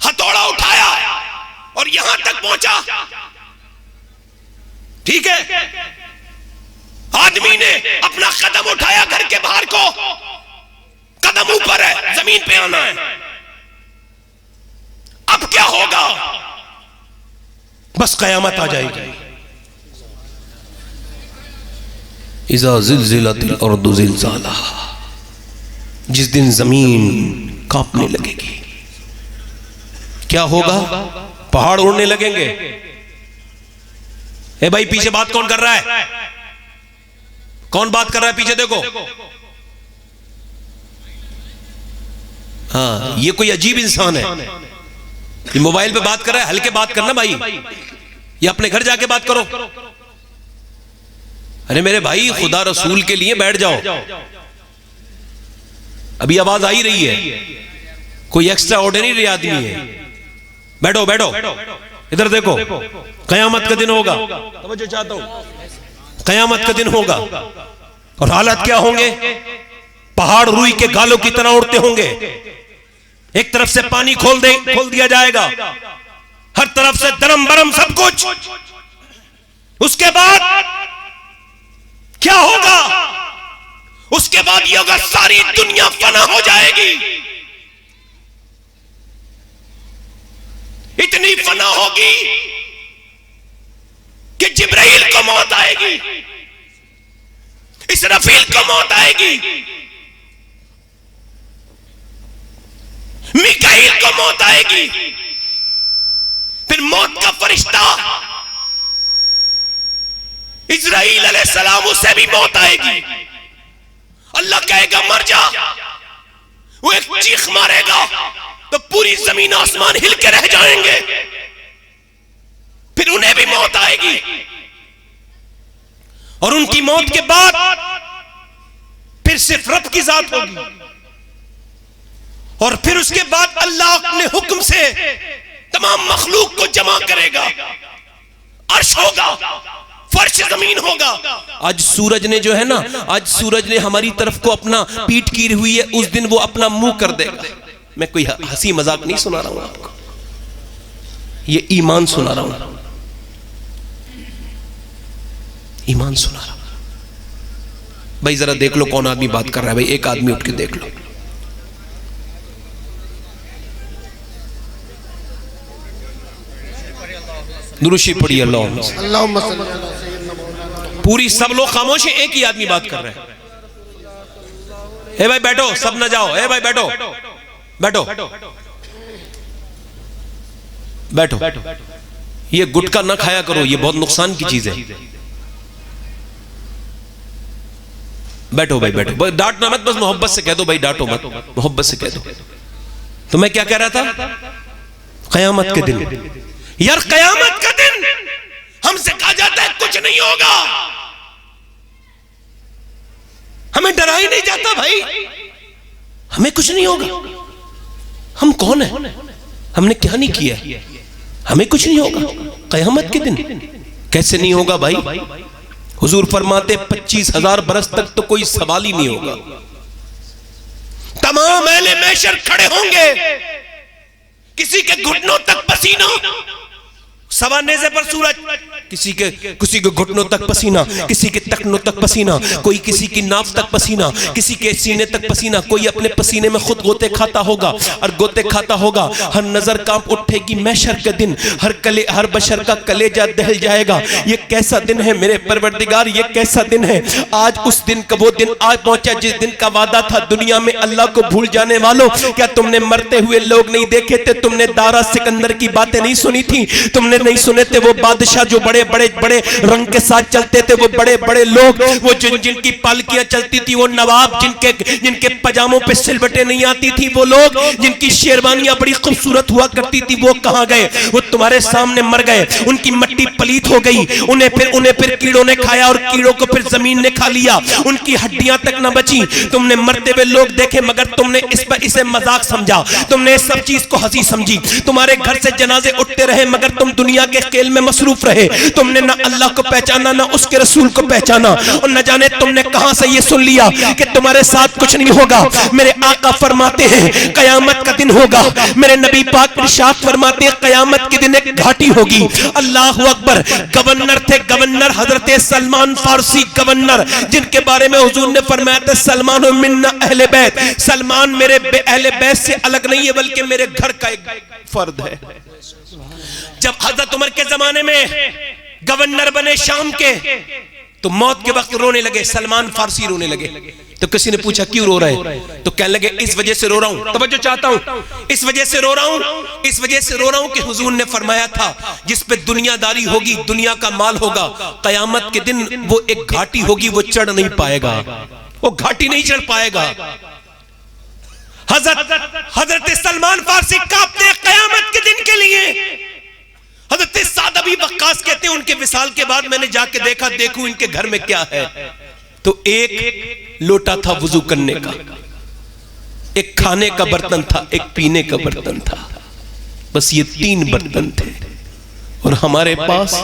हथौड़ा उठाया और यहां तक पहुंचा। ठीक है, आदमी ने अपना कदम उठाया घर के बाहर को, कदम ऊपर है, जमीन पे आना है। अब क्या होगा? बस कयामत आ जाएगी। इज़ा ज़िलज़िलतिल अर्दु ज़िलज़ालहा, जिस दिन जमीन कांपने लगेगी। क्या होगा? पहाड़ उड़ने लगेंगे। ए भाई, पीछे बात कौन कर रहा है? कौन बात कर रहा है पीछे? देखो, हाँ, ये कोई अजीब इंसान है, ये मोबाइल पे बात कर रहा है। हल्के बात करना भाई, ये अपने घर जाके बात करो। अरे मेरे भाई, खुदा रसूल के लिए बैठ जाओ। अभी आवाज आ ही रही है, कोई एक्स्ट्रा ऑर्डिनरी आदमी है। बैठो बैठो, इधर देखो, कयामत का दिन होगा। तवज्जो चाहता हूं, कयामत का दिन होगा और हालात क्या होंगे? पहाड़ रुई के गालों की तरह उड़ते होंगे। एक तरफ से पानी खोल दिया जाएगा, हर तरफ से दरम बरम सब कुछ। उसके बाद क्या होगा? उसके बाद ये होगा, सारी दुनिया फना हो जाएगी। इतनी फना होगी कि जिब्राइल को मौत आएगी, इसराफील को मौत आएगी, मिकाईल को मौत आएगी, फिर मौत का फरिश्ता इस्राईल अलैहिस्सलाम, उसे भी मौत आएगी। अल्लाह कहेगा मर जा, वो एक चीख मारेगा तो पूरी जमीन आसमान हिल के रह जाएंगे। फिर उन्हें भी मौत आएगी और उनकी मौत के बाद फिर सिर्फ रब की जात होगी। और फिर उसके बाद अल्लाह अपने हुक्म से तमाम मखलूक को जमा करेगा। अर्श होगा, फर्श जमीन होगा। आज सूरज ने जो है ना, आज सूरज ने हमारी तरफ को अपना पीठ की हुई है, उस दिन वो अपना मुंह कर देगा। मैं कोई हंसी मजाक नहीं सुना रहा हूं आपको, ये ईमान सुना रहा हूं, ईमान सुना रहा हूं। भाई जरा देख लो कौन आदमी बात कर रहा है। भाई एक आदमी उठ के देख लो। दुरूशी पढ़िए अल्लाहुम्मा सल्ली अला सय्यिदना। पूरी सब लोग खामोश हैं, एक ही आदमी बात कर रहे हैं। ए भाई बैठो, सब न जाओ। ए भाई बैठो बैठो बैठो। ये गुटखा ना खाया करो, ये बहुत नुकसान की चीज है। बैठो भाई बैठो, डांटना मत, बस मोहब्बत से कह दो भाई, डांटो मत, मोहब्बत से कह दो। तो मैं क्या कह रहा था? कयामत के दिन, यार कयामत का दिन हमसे कहा जाता है कुछ नहीं होगा, हमें डरा ही नहीं जाता भाई, हमें कुछ नहीं होगा। हम कौन है? हमने क्या नहीं किया? हमें कुछ नहीं होगा। कयामत के दिन कैसे नहीं होगा भाई? हुजूर फरमाते 25,000 बरस तक तो कोई सवाल ही नहीं होगा। तमाम अहले महशर खड़े होंगे, किसी के घुटनों तक पसीना, सवा नेज़े पर सूरज, किसी के घुटनों तक पसीना, किसी के टखनों तक पसीना, कोई किसी की नाफ तक पसीना, किसी के सीने तक पसीना। कोई अपने पसीने में खुद गोते खाता होगा और गोते खाता होगा। हर नजर कांप उठेगी महशर के दिन, हर बशर का कलेजा दहल जाएगा। ये कैसा दिन है मेरे परवरदिगार, ये कैसा दिन है। आज उस दिन का वो दिन आज पहुंचा जिस दिन का वादा था दुनिया में अल्लाह को भूल जाने वालों। क्या तुमने मरते हुए लोग नहीं देखे थे? तुमने दारा सिकंदर की बातें नहीं सुनी थी? तुमने नहीं सुने थे वो बादशाह जो बड़े बड़े बड़े रंग के साथ चलते थे, वो बड़े बड़े लोग, वो जिनकी पालकियां चलती थी, वो नवाब जिनके पजामों पे सिलवटें नहीं आती थी, वो लोग जिनकी शेरवानियां बड़ी खूबसूरत हुआ करती थी, वो कहां गए? वो तुम्हारे सामने मर गए। उनकी मट्टी पलीत हो गई, उन्हें फिर कीड़ों ने खाया और कीड़ों को फिर जमीन ने खा लिया। उनकी हड्डियां तक न बची। तुमने मरते हुए लोग देखे मगर तुमने इसे मजाक समझा, तुमने इस सब चीज को हंसी समझी। तुम्हारे घर से जनाजे उठते रहे मगर तुम दुनिया के खेल में मसरूफ रहे। तुमने ना अल्लाह को पहचाना, ना उसके रसूल को पहचाना, और न जाने तुमने कहां से ये सुन लिया कि तुम्हारे साथ कुछ नहीं होगा। मेरे आका फरमाते हैं कयामत का दिन होगा। मेरे नबी पाक इरशाद फरमाते हैं कयामत के दिन एक घाटी होगी। अल्लाह अकबर। गवर्नर थे, गवर्नर हजरत सलमान फारसी गवर्नर, जिनके बारे में हुजूर ने फरमाया था सलमान मिन्ना अहले बैत, सलमान मेरे अहले बैत से अलग नहीं है बल्कि मेरे घर का एक फर्द है। जब हजरत उमर के जमाने में गवर्नर बने शाम के तो मौत के वक्त रोने लगे, सलमान फारसी रोने लगे। तो किसी ने पूछा क्यों रो रहे? तो कहने लगे इस वजह से रो रहा हूं, तवज्जो चाहता हूं, इस वजह से रो रहा हूं, इस वजह से रो रहा हूं कि हुजूर ने फरमाया था जिस पे दुनियादारी होगी, दुनिया का माल होगा, कयामत के दिन वो एक घाटी होगी, वो चढ़ नहीं पाएगा, वो घाटी नहीं चढ़ पाएगा। हजरत सलमान फारसी कांपते हैं कयामत के दिन के लिए। हजरत साद अबी वक्कास कहते हैं उनके विसाल के बाद मैंने जाके देखा, देखूं इनके घर में क्या है। तो एक लोटा था वुजू करने का, एक खाने का बर्तन था, एक पीने का बर्तन था, बस ये 3 बर्तन थे। और हमारे पास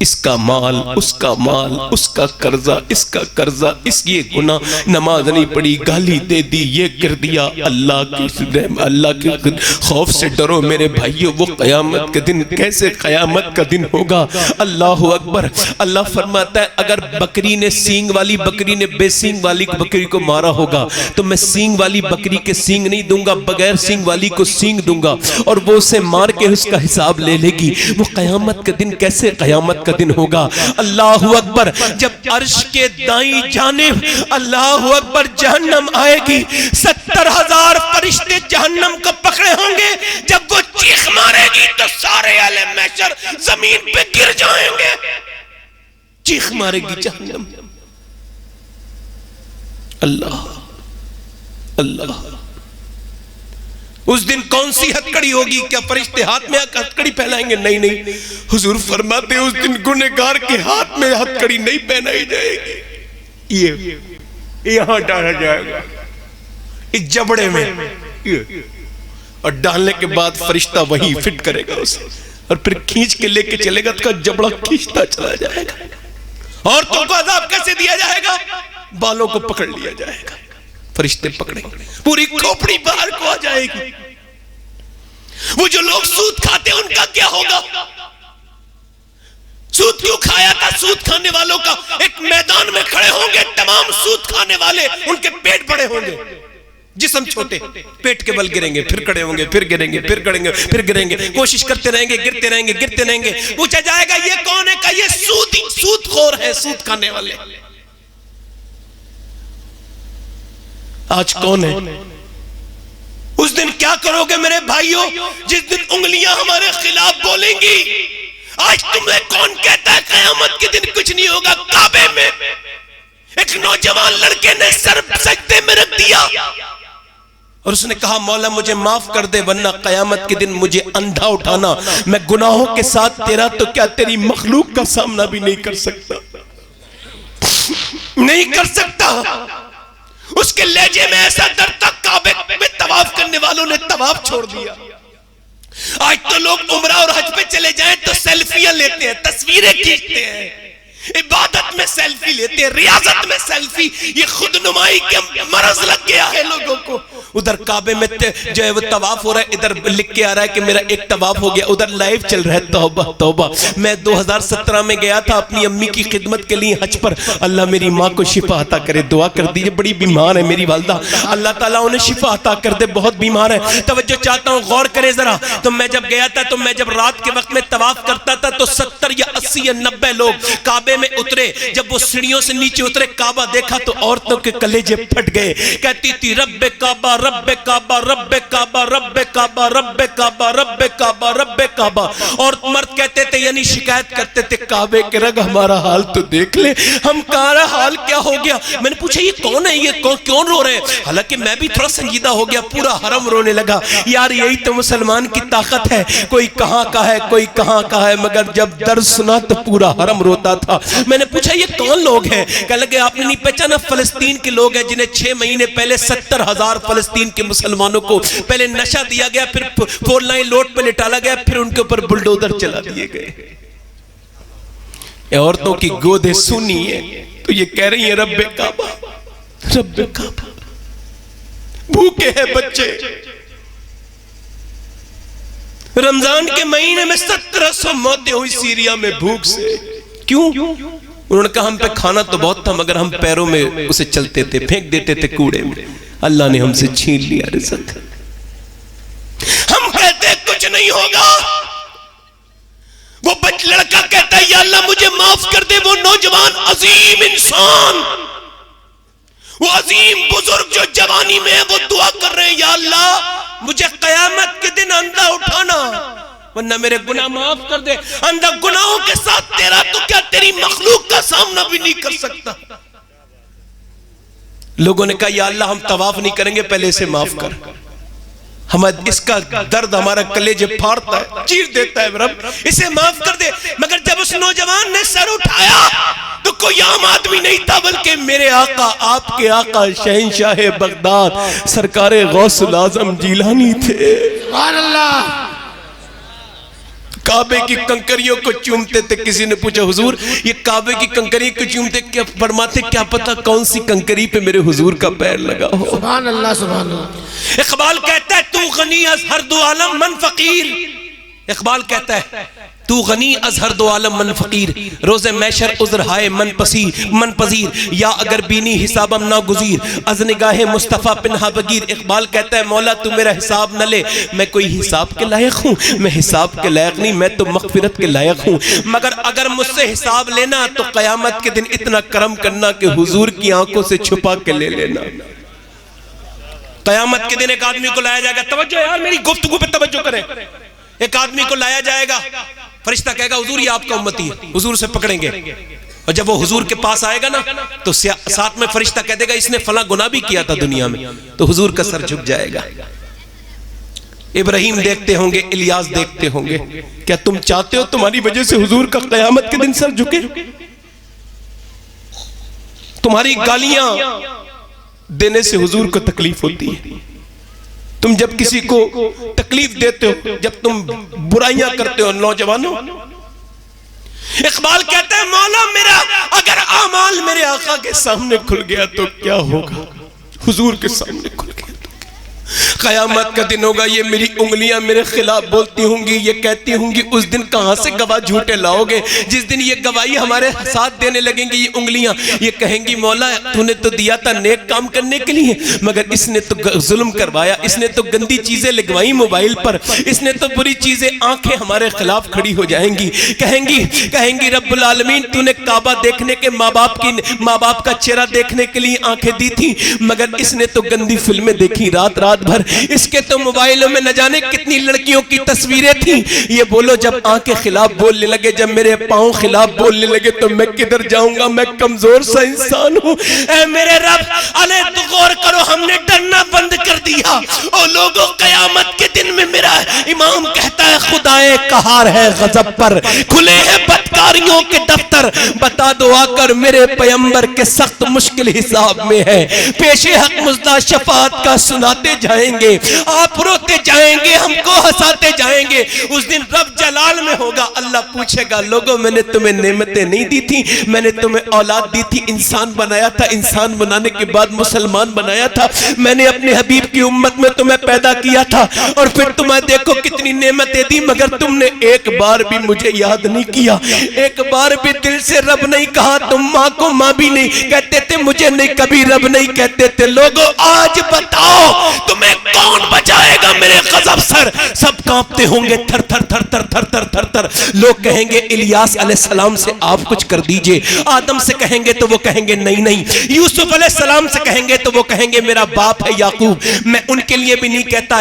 इसका माल, उसका माल, उसका कर्जा, इसका कर्जा, ये गुनाह, नमाज नहीं पढ़ी, गाली दे दी, ये कर दिया। अल्लाह के खौफ से डरो मेरे भाइयों, वो कयामत के दिन कैसे कयामत का दिन होगा। अल्लाह अकबर। अल्लाह फरमाता है अगर बकरी ने सींग वाली बकरी ने बेसींग वाली बकरी को मारा होगा तो मैं सींग वाली बकरी के सींग नहीं दूंगा, बगैर सींग वाली को सींग दूंगा और वो उसे मार के उसका हिसाब ले लेगी। वो कयामत के दिन कैसे कयामत का दिन होगा। अल्लाह अकबर। जब अर्श के दाई जानिब अल्लाह अकबर जहन्नम आएगी, 70,000 फरिश्ते जहन्नम को पकड़े होंगे। जब वो चीख मारेगी तो सारे अहले महशर जमीन पे गिर जाएंगे। चीख मारेगी जहन्नम। अल्लाह अल्लाह। उस दिन कौन सी हथकड़ी होगी? क्या फरिश्ते हाथ में हथकड़ी पहनाएंगे? नहीं नहीं, हुजूर फरमाते उस दिन गुनहगार के हाथ में हथकड़ी नहीं पहनाई जाएगी, ये यहां डाला जाएगा इस जबड़े में, और डालने के बाद फरिश्ता वही फिट करेगा उसे और फिर खींच के लेके चलेगा, तो जबड़ा खींचता चला जाएगा। और तुमको अजाब कैसे दिया जाएगा? बालों को पकड़ लिया जाएगा, फरिश्ते पकड़ेंगे, पूरी खोपड़ी बाहर को आ जाएगी। वो जो लोग सूद खाते हैं उनका क्या होगा? सूद क्यों खाया था? सूद खाने वालों का एक मैदान में खड़े होंगे तमाम सूद खाने वाले, उनके पेट बड़े होंगे, जिस्म छोटे, पेट के बल गिरेंगे, फिर खड़े होंगे, फिर गिरेंगे, फिर खड़ेंगे, फिर गिरेंगे, कोशिश करते रहेंगे, गिरते रहेंगे, गिरते रहेंगे। पूछा जाएगा ये कौन है? का ये सूदखोर है, सूद खाने वाले। आज कौन है? उस दिन क्या करोगे मेरे भाइयों, जिस दिन उंगलियां हमारे खिलाफ बोलेंगी? आज तुम्हें कौन कहता है कयामत के दिन कुछ नहीं होगा? काबे में एक नौजवान लड़के ने सर सजदे में रख दिया और उसने कहा मौला मुझे माफ कर दे वरना कयामत के दिन मुझे अंधा उठाना, मैं गुनाहों के साथ तेरा तो क्या तेरी मखलूक का सामना भी नहीं कर सकता, नहीं कर सकता। उसके लहजे में ऐसा डर था, काबे में तवाफ करने वालों ने तवाफ छोड़ दिया। आज तो लोग उम्रा और हज पे चले जाएं तो सेल्फियां लेते हैं, तस्वीरें खींचते हैं। इबादत में सेल्फी लेते हैं, रियाजत में सेल्फी, ये खुद नुमाई के मरज लग गया है लोगों को। उधर काबे में जो है वो तवाफ हो रहा है, इधर लिख के आ रहा है कि मेरा एक तवाफ हो गया, उधर लाइव चल रहा है तौबा तौबा। मैं 2017 में गया था अपनी अम्मी की खिदमत के लिए हज पर। अल्लाह मेरी माँ को शिफा अता करे, दुआ कर दीजिए, बड़ी बीमार है मेरी वालदा, अल्लाह ताला उन्हें शिफा अता कर दे, बहुत बीमार है। तवज्जो चाहता हूँ, गौर करें जरा। तो मैं जब गया था, तो मैं जब रात के वक्त में तवाफ करता था तो 70 या 80 या 90 लोग काबे में उतरे। जब वो सीढ़ियों से नीचे उतरे, काबा देखा तो औरतों के कलेजे फट गए। कहती थी रब्बे काबा रब्बे काबा रब्बे काबा रब्बे काबा रब्बे काबा रब्बे काबा रब्बे काबा। और मर्द कहते थे, यानी शिकायत करते थे, काबे के रग हमारा हाल तो देख ले, हम हमारा हाल क्या हो गया। मैंने पूछा ये कौन है, ये क्यों रो रहे हैं। हालांकि मैं भी थोड़ा संजीदा हो गया, पूरा हरम रोने लगा। यार यही तो मुसलमान की ताकत है, कोई कहाँ का है कोई कहाँ का है, मगर जब दर्द सुना तो पूरा हरम रोता था। मैंने पूछा ये कौन लोग हैं। कह लगे आपने नहीं पहचाना, फलस्तीन के लोग हैं जिन्हें 6 महीने पहले 70,000 फलस्तीन के मुसलमानों को पहले नशा दिया गया, फिर 4 लाइन लोड पे लिटाला गया, फिर उनके ऊपर बुलडोजर चला दिए गए। औरतों की गोदे सुनी है तो ये कह रही है रब्बे काबा रब्बे काबा। भूखे हैं बच्चे, रमजान के महीने में 1700 मौतें हुई सीरिया में भूख से। क्यों? उन्होंने कहा हम पे खाना तो बहुत था, मगर हम पैरों में उसे चलते थे, फेंक देते थे कूड़े में, अल्लाह ने हमसे छीन लिया रिज़्क़। हम कहते कुछ नहीं होगा, वो लड़का कहता है या अल्लाह मुझे माफ कर दे। वो नौजवान अजीम इंसान, वो अजीम बुजुर्ग जो जवानी में है, वो दुआ कर रहे हैं या अल्लाह मुझे कयामत के दिन अंधा उठाना, वरना मेरे गुनाह माफ कर दे। अंधा गुनाहों के साथ तेरा तो क्या तेरी मखलूक का सामना भी नहीं कर सकता। लोगों ने कहा या अल्लाह हम तवाफ नहीं करेंगे, पहले इसे माफ कर। हमारा इसका दर्द हमारा कलेजे फाड़ता है, चीर देता है, रब इसे माफ कर दे। मगर जब उस नौजवान ने सर उठाया तो कोई आम आदमी नहीं था, बल्कि मेरे आका, आपके आका शहंशाह बगदाद सरकारे गौसुल आजम जिलानी थे। सुभान अल्लाह। काबे की कंकरियों को चूमते थे। किसी ने पूछा हुजूर ये काबे की कंकरी को चूमते, क्या फरमाते क्या पता कौन सी कंकरी पे मेरे हुजूर का पैर लगा हो। सुभान अल्लाह सुभान अल्लाह। इकबाल कहता है तू गनी अज़ हर दो आलम मन फकीर। इकबाल कहता है तू गनी अज़ हर दो आलम मन फकीर, रोज़े मैशर उज़्र हाय मन पजीर, या अगर बीनी हिसाबम ना गुजीर, अज़ निगाहे मुस्तफ़ा पिन्हा बगीर। इकबाल कहता है मौला तू मेरा हिसाब न ले, मैं कोई हिसाब के लायक हूँ, मैं हिसाब के लायक नहीं, मैं तो मग़फ़िरत के लायक हूँ। मगर अगर मुझसे हिसाब लेना तो क़यामत के दिन इतना करम करना कि हुजूर की आंखों से छुपा के ले लेना। क़यामत के दिन एक आदमी को लाया जाएगा, तवज्जो यार मेरी गुफ्तगू पे तवज्जो करें। एक आदमी को लाया जाएगा, फरिश्ता कहेगा हुजूर ये आपका उम्मती है, हुजूर से पकड़ेंगे। और जब वो हुजूर के पास आएगा ना तो साथ में फरिश्ता कह देगा इसने फला गुनाह भी किया था दुनिया में, तो हुजूर का सर झुक जाएगा। इब्राहिम देखते होंगे, इलियास देखते होंगे, क्या तुम चाहते हो तुम्हारी वजह से हुजूर का क़यामत के दिन सर झुके? तुम्हारी गालियां देने से हुजूर को तकलीफ होती है। तुम जब किसी को तकलीफ देते हो, जब तुम बुराइयां करते हो नौजवानों। इकबाल कहता है मौला मेरा अगर आमाल मेरे आका के सामने खुल गया तो क्या होगा? हुजूर के सामने खुल गया तो क़यामत का दिन होगा, ये मेरी उंगलियां मेरे खिलाफ बोलती होंगी, ये कहती होंगी उस दिन कहां से गवाह झूठे लाओगे? जिस दिन ये गवाही हमारे साथ देने लगेंगी ये उंगलियां, ये कहेंगी मौला तूने तो दिया था नेक काम करने के लिए, मगर इसने तो जुल्म करवाया, इसने तो गंदी चीजें लगवाई मोबाइल पर, इसने तो बुरी चीजें, आंखें हमारे खिलाफ खड़ी हो जाएंगी। कहेंगी रब्बुल आलमीन तूने काबा देखने के माँ बाप का चेहरा देखने के लिए आंखें दी थी, मगर इसने तो गंदी फिल्में देखी रात रात भर, इसके तो मोबाइलों में न जाने कितनी लड़कियों की तस्वीरें थी। ये बोलो जब आंखें खिलाफ बोलने लगे, जब मेरे पांव खिलाफ बोलने लगे तो मैं किधर जाऊंगा? मैं कमजोर सा इंसान हूँ। ऐ मेरे रब अले तो गौर करो, हमने डरना बंद कर दिया। और लोगों क़यामत के दिन में मेरा इमाम कहता है खुदाए कहार है गजब पर, खुले हैं बदकारियों के दफ्तर, बता दो आकर मेरे पैगंबर के सख्त मुश्किल हिसाब में है। पेशे हक मुजदा शफात का सुनाते जाएंगे, आप रोते जाएंगे, हमको हंसाते जाएंगे। उस दिन रब जलाल में होगा, अल्लाह पूछेगा लोगों मैंने तुम्हें नेमतें नहीं दी थी, मैंने तुम्हें औलाद दी थी, इंसान बनाया था, इंसान बनाने के बाद मुसलमान बनाया था, मैंने अपने हबीब की उम्मत में तुम्हें पैदा किया था और फिर तुम्हें देखो कितनी नेमतें दी, मगर तुमने एक बार भी मुझे याद नहीं किया, एक बार भी दिल से रब नहीं कहा। तुम माँ को माँ भी नहीं कहते थे, मुझे नहीं कभी रब नहीं कहते थे। लोगों आज बताओ तुम्हें कौन बचाएगा मेरे गजब सर? सब कांपते होंगे थर थर थर थर थर थर थर थर। लोग कहेंगे इलियास अलैहिस्सलाम से आप कुछ कर दीजिए, आदम से कहेंगे तो वो कहेंगे नहीं नहीं, यूसुफ अलैहिस्सलाम से कहेंगे तो वो कहेंगे मेरा बाप है याकूब, मैं उनके लिए भी नहीं कहता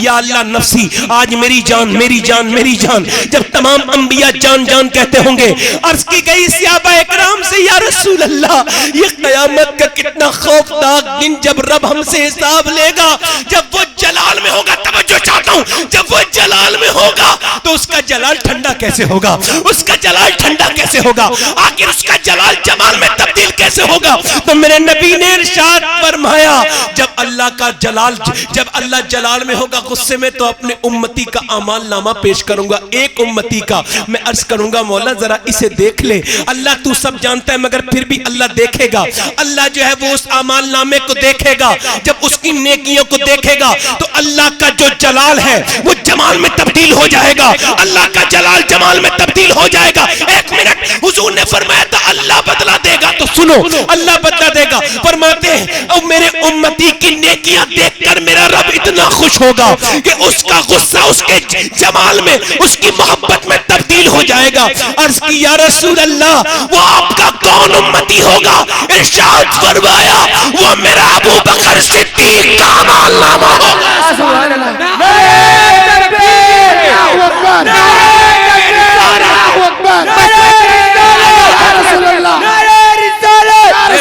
या अल्लाह नफ्सी, आज मेरी जान मेरी जान मेरी जान। जब तमाम अंबिया जान जान कहते होंगे, अर्ज की गई सहाबा इकराम से या रसूल अल्लाह ये कयामत का कितना खौफनाक दिन जब रब हमसे हिसाब लेगा, जब वो जलाल में होगा, तवज्जो चाहता हूं, जब वो जलाल में होगा तो उसका जलाल ठंडा कैसे होगा, उसका जलाल ठंडा कैसे होगा, आखिर उसका जलाल जमाल में तब्दील कैसे होगा? तो मेरे नबी ने इरशाद फरमाया जब अल्लाह का जलाल, जब अल्लाह जलाल में होगा गुस्से में, तो अपने उम्मती का अमाल नामा पेश करूंगा, एक उम्मती का। मैं अर्ज करूंगा मौला जरा इसे देख ले। अल्लाह तू सब जानता है मगर फिर भी अल्लाह देखेगा। अल्लाह जो है वो उस अमाल नामे को देखेगा, जब उसकी नेकियों को देखेगा तो अल्लाह का जो जलाल है वो जमाल में तब्दील हो जाएगा, अल्लाह का जलाल जमाल में तब्दील हो जाएगा। एक मिनट, हुजूर ने फरमाया था अल्लाह बदला देगा, तो सुनो अल्लाह बदला देगा। फरमाते हैं और मेरे उम्मती की नेकियां देखकर मेरा रब इतना खुश होगा कि उसका गुस्सा उसके जमाल में, उसकी मोहब्बत में तब्दील हो जाएगा। अर्ज की या रसूल अल्लाह वो आपका कौन उम्मती होगा? इरशाद फरमाया वो मेरा अबू बकर सिद्दीक का अमालनामा होगा। सुभान अल्लाह।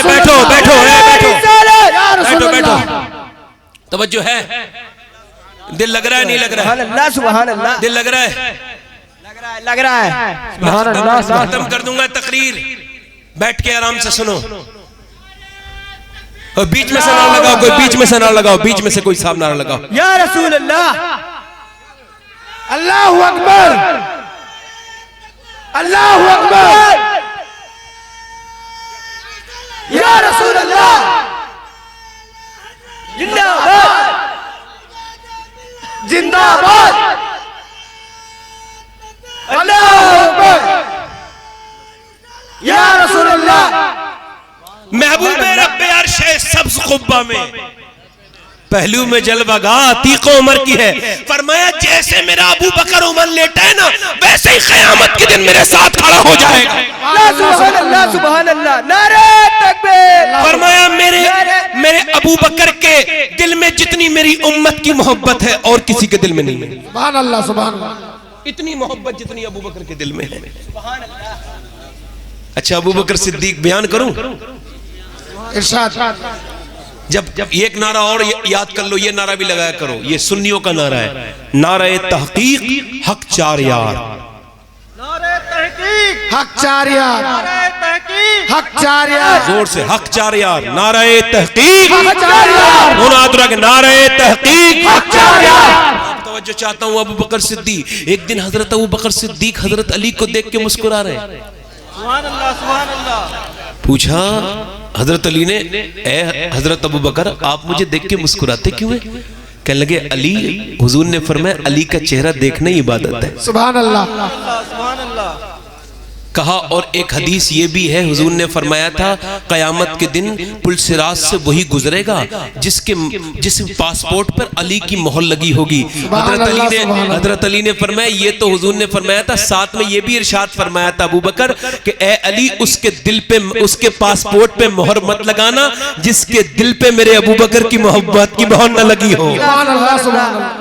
बैठो बैठो बैठो बैठो, तवज्जो है? दिल लग रहा है नहीं लग रहा है? सुभान अल्लाह, दिल लग रहा है? लग रहा है। खत्म कर दूंगा तकरीर, बैठ के आराम से सुनो और बीच में से नारा लगाओ, कोई बीच में से नारा लगाओ, बीच में से कोई साहब नारा लगाओ। या रसूल अल्लाह, अल्लाहु अकबर, अल्लाहु अकबर, या रसूल अल्लाह, जिंदाबाद, जिंदाबाद, अल्लाहु अकबर, या रसूल अल्लाह। महबूब रब्बे अर्श है सब्ज़ क़ुब्बा में, पहलू में जलवागा तीको उमर की है। फरमाया जैसे मेरा अबू बकर उमर लेटा है ना, वैसे ही क़यामत के दिन मेरे साथ खड़ा हो जाएगा। सुभान अल्लाह, सुभान अल्लाह, नारे तकबीर। फरमाया मेरे अबू बकर के दिल में जितनी मेरी उम्मत की मोहब्बत है और किसी के दिल में नहीं है। सुभान अल्लाह, सुभान अल्लाह। इतनी मोहब्बत जितनी अबू बकर के दिल में है। अच्छा अबू बकर सिद्दीक बयान करूं? इरशाद। जब एक नारा और याद कर लो, ये नारा भी लगाया करो, ये सुन्नियों का नारा है, नारे तहकीक हक चार यार, नारे तहकीक हक चार यार, नारे तहकीक हक चार यार, जोर से हक चार यार, नारे तहकीक हक चार यार, मुनादरा के नारे तहकीक हक चार यार। तवज्जो चाहता हूँ अबू बकर सिद्दीक, एक दिन हजरत अबू बकर सिद्दीक हजरत अली को देख के मुस्कुरा रहे। सुभान अल्लाह, सुभान अल्लाह। पूछा हजरत अली ने, ए हजरत अबू बकर आप मुझे देख के मुस्कुराते क्यों हैं? कहने लगे अली, हुजूर ने फरमाया अली का चेहरा देखना ही इबादत है। सुभान अल्लाह, सुभान अल्लाह। कहा और एक हदीस ये भी है, हुजूर ने फरमाया था कयामत के दिन पुल सिरात से वही गुजरेगा जिस पासपोर्ट पर अली की मोहर लगी होगी। हजरत अली ने फरमाया, ये तो हुजूर ने फरमाया था, साथ में ये भी इरशाद फरमाया था अबू बकर कि ए अली उसके दिल पे, उसके पासपोर्ट पे मोहर मत लगाना जिसके दिल पे मेरे अबू बकर की मोहब्बत की मोहर न लगी हो। सुभान अल्लाह, सुभान अल्लाह।